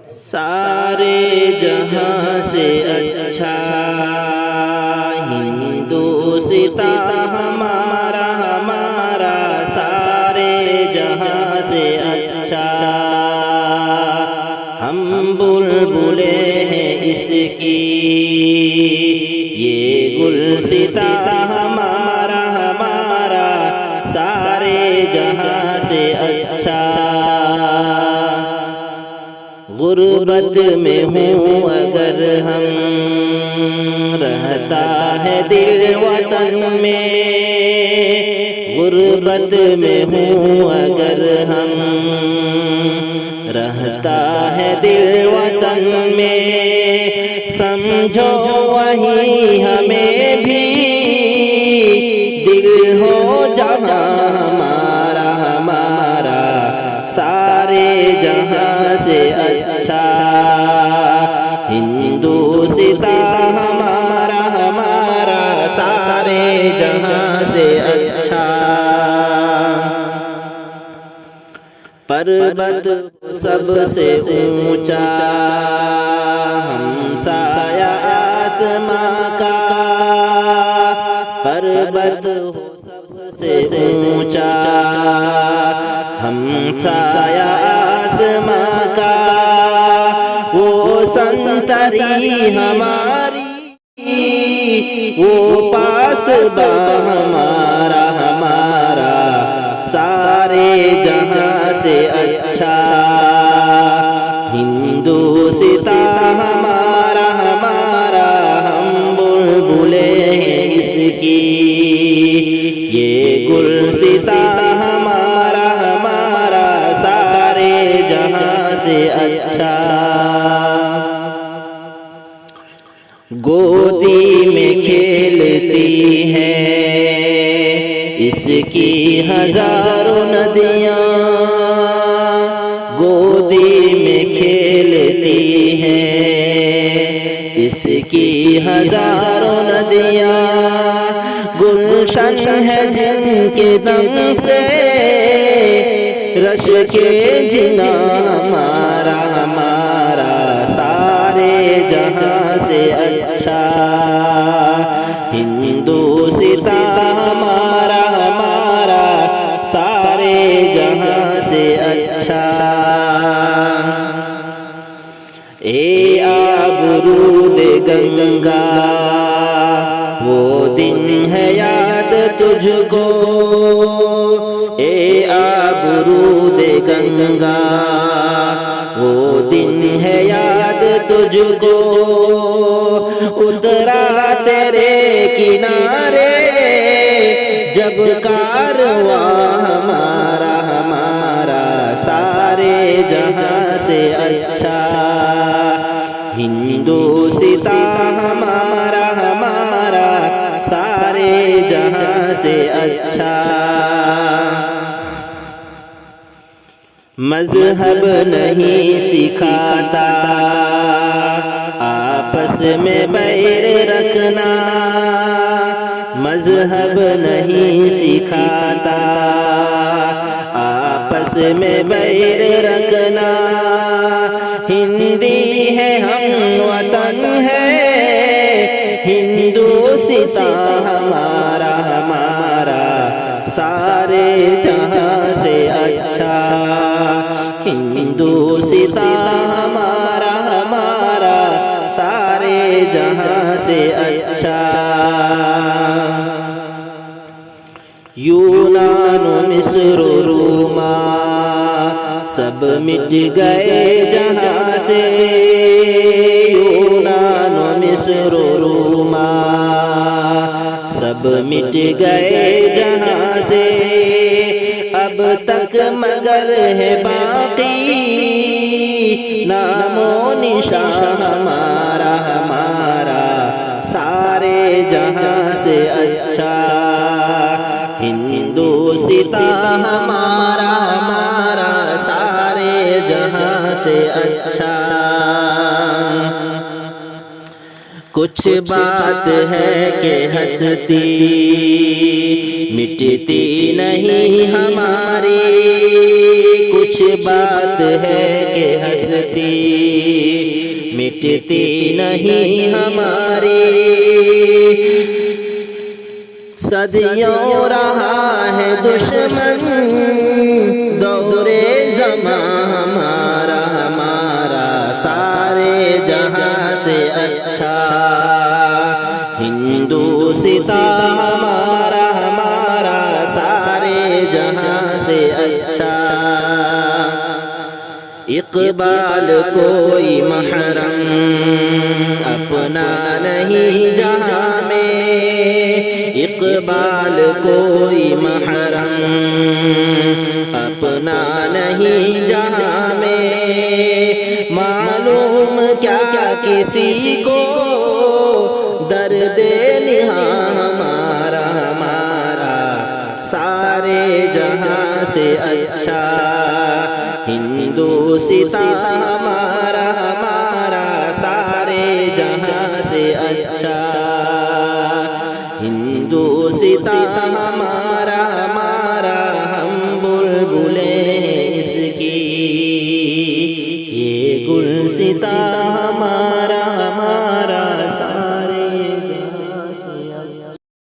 सारे जहां से अच्छा हिंदुस्तां हमारा हमारा, सारे जहां से अच्छा हम बुलबुले हैं इसकी, ये गुलसिता हमारा हमारा, सारे जहां से अच्छा। गुर्बत में हूँ अगर हम, रहता है दिल वतन में। गुर्बत में हूँ अगर हम, रहता है दिल वतन में। समझो वही हमें भी दिल हो जहाँ हमारा हमारा, सारे जहां से अच्छा हिंदुस्तां हमारा हमारा, सारे जहां से अच्छा। पर्वत सबसे ऊंचा हमसाया आसमां का, पर्वत सबसे ऊंचा हमसाया आसमां का। वो संतरी हमारी, वो पासबा हमारा हमारा, सारे जहां से अच्छा हिंदुस्तां हमारा हमारा। हम बुलबुले हैं इसकी, ये गुलसिता हमारा हमारा, सारे जहां से अच्छा। गोदी में खेलती हैं इसकी हजारों नदियाँ, गोदी में खेलती हैं इसकी हजारों नदियाँ। गुलशन है जिनके दम से रश के जिना हमारा हमारा, सारे जहां से अच्छा हिंदुस्तां हमारा हमारा, सारे जहां से अच्छा। ए आबरूद गंगा वो दिन है याद तुझको, ए आबरूद गंगा वो दिन है याद तुझको। उतरा तेरे किनारे जब कारवां हमारा हमारा, सारे जहां से अच्छा हिंदुस्तां हमारा हमारा, सारे जहां से अच्छा। मजहब नहीं सिखाता आपस में बैर रखना, मजहब नहीं सिखाता आपस में बैर रखना। हिंदी है हम वतन है हिंदुस्तां हमारा हमारा, सारे जहां से अच्छा हिंदुस्तां हमारा हमारा, सारे जहां से अच्छा। यूनान मिस्र रोमा सब मिट गए जहां से, यूनान मिस्र रोमा सब मिट गए जहां से। अब तक मगर है बाकी नामो निशान हमारा हमारा, सारे जहां से अच्छा हिंदुस्तां हमारा हमारा, सारे जहां से अच्छा। कुछ बात है कि हंसती मिटती नहीं हमारी कुछ बात है कि हंसती, मिटती नहीं हमारी। सदियों रहा है दुश्मन दौरे ज़मां हमारा, हमारा सारे जहां से अच्छा हिंदुस्तां हमारा, हमारा सारे जहां से अच्छा। इक़बाल कोई महरम अपना नहीं जहां में, इक़बाल कोई महरम अपना नहीं जहां में। मालूम क्या क्या किसी को दर्द निहा हमारा, हमारा सारे जहां से अच्छा हिंदुस्तां हमारा, हमारा सारे जहां से अच्छा हिंदुस्तां हमारा, हमारा हम बुलबुले हैं इसकी, ये गुलसितां हमारा।